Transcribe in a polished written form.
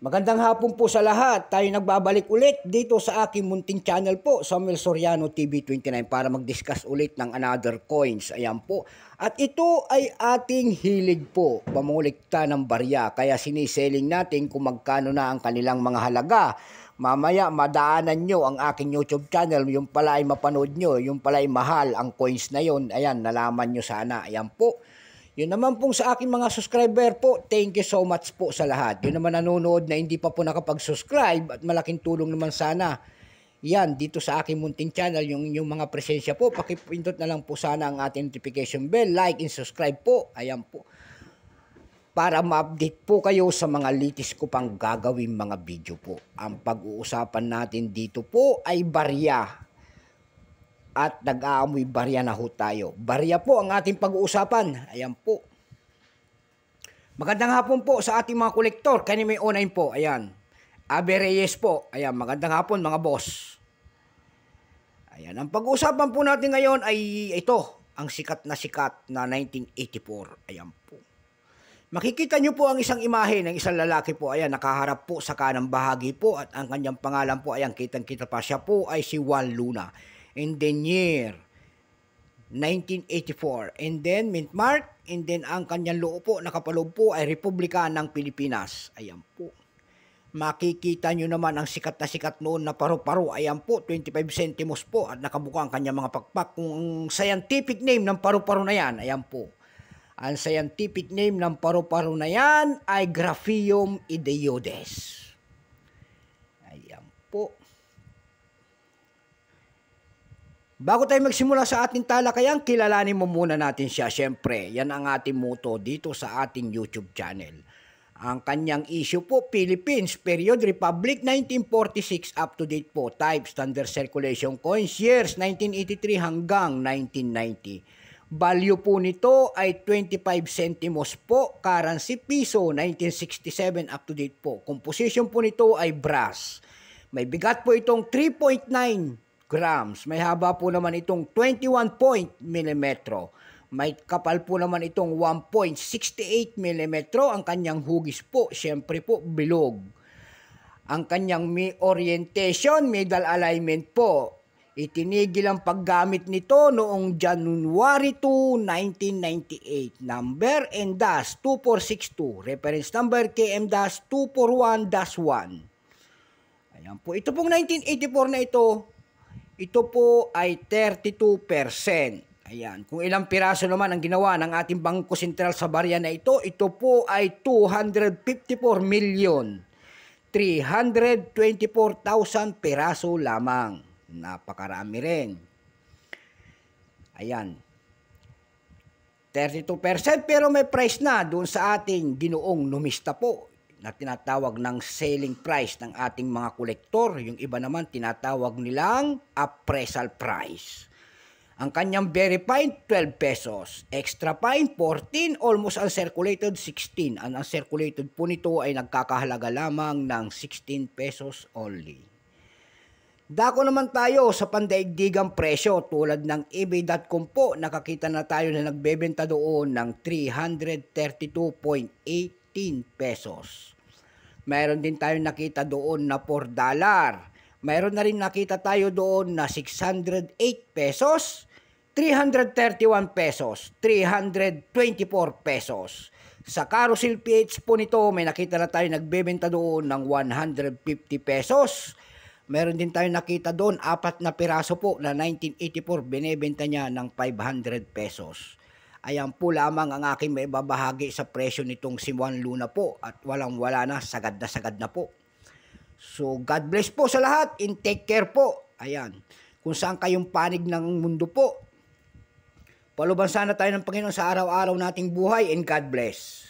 Magandang hapon po sa lahat. Tayo nagbabalik ulit dito sa aking munting channel po, Samuel Soriano TV 29 para mag-discuss ulit ng another coins. Ayan po. At ito ay ating hilig po, pamulikta ng barya. Kaya siniselling natin kung magkano na ang kanilang mga halaga. Mamaya madaanan nyo ang aking YouTube channel, yung pala ay mapanood nyo, yung pala ay mahal ang coins na yun. Ayan, nalaman nyo sana. Ayan po. Yun naman pong sa aking mga subscriber po, thank you so much po sa lahat. Yun naman nanonood na hindi pa po nakapag-subscribe at malaking tulong naman sana. Yan, dito sa aking munting channel, yung mga presensya po, pakipindot na lang po sana ang ating notification bell, like and subscribe po. Ayan po. Para ma-update po kayo sa mga latest ko pang gagawin mga video po. Ang pag-uusapan natin dito po ay barya. At nag-aamoy barya na ho tayo. Barya po ang ating pag-uusapan. Ayan po. Magandang hapon po sa ating mga kolektor. Kani may online po. Ayan. Abe Reyes po. Ayan. Magandang hapon mga boss. Ayan. Ang pag-uusapan po natin ngayon ay ito. Ang sikat na 1984. Ayan po. Makikita nyo po ang isang imahe ng isang lalaki po. Ayan. Nakaharap po sa kanang bahagi po. At ang kanyang pangalan po. Ayan. Kitang-kita pa siya po ay si Juan Luna. In the year 1984. And then mint mark. And then ang kanyang loob po, nakapaloob po ay Republika ng Pilipinas. Ayan po. Makikita nyo naman ang sikat noon na paru-paro. Ayan po, 25 centimos po. At nakabuka ang kanyang mga pakpak. Kung ang scientific name ng paru-paro na yan, ayan po. Ang scientific name ng paru-paro na yan ay Graphium ideoides. Ayan po. Bago tayo magsimula sa ating talakayan, kilalanin mo muna natin siya. Siyempre, yan ang ating motto dito sa ating YouTube channel. Ang kanyang issue po, Philippines, period, Republic, 1946, up to date po. Type, standard circulation coins, years, 1983 hanggang 1990. Value po nito ay 25 centimos po. Currency, piso, 1967, up to date po. Composition po nito ay brass. May bigat po itong 3.9 grams. May haba po naman itong 21 mm. May kapal po naman itong 1.68 mm. Ang kanyang hugis po, syempre po, bilog. Ang kanyang orientation, middle alignment po. Itinigil ang paggamit nito noong January 2, 1998. Number NDAS-2462. Reference number KM-241-1. Ayan po. Ito pong 1984 na ito po ay 32%. Ayan. Kung ilang piraso naman ang ginawa ng ating Bangko Sentral sa barya na ito po ay 254,324,000 piraso lamang. Napakarami rin. Ayan. 32% pero may price na doon sa ating ginoong numista po na tinatawag ng selling price ng ating mga kolektor. Yung iba naman tinatawag nilang appraisal price. Ang kanyang very fine, 12 pesos. Extra fine, 14. Almost uncirculated, 16. Ang uncirculated po nito ay nagkakahalaga lamang ng 16 pesos only. Dako naman tayo sa pandaigdigang presyo tulad ng ebay.com po. Nakakita na tayo na nagbebenta doon ng 332.18 pesos. Mayroon din tayo nakita doon na $4. Mayroon na rin nakita tayo doon na 608 pesos, 331 pesos, 324 pesos. Sa Carousel PH po nito, may nakita na tayo nagbebenta doon ng 150 pesos. Meron din tayo nakita doon, 4 na piraso po na 1984, binebenta niya ng 500 pesos. Ayan po lamang ang aking may babahagi sa presyo nitong si Juan Luna po at walang-wala na, sagad na po. So, God bless po sa lahat and take care po. Ayan. Kung saan kayong panig ng mundo po. Paluban sana tayo ng Panginoon sa araw-araw nating buhay and God bless.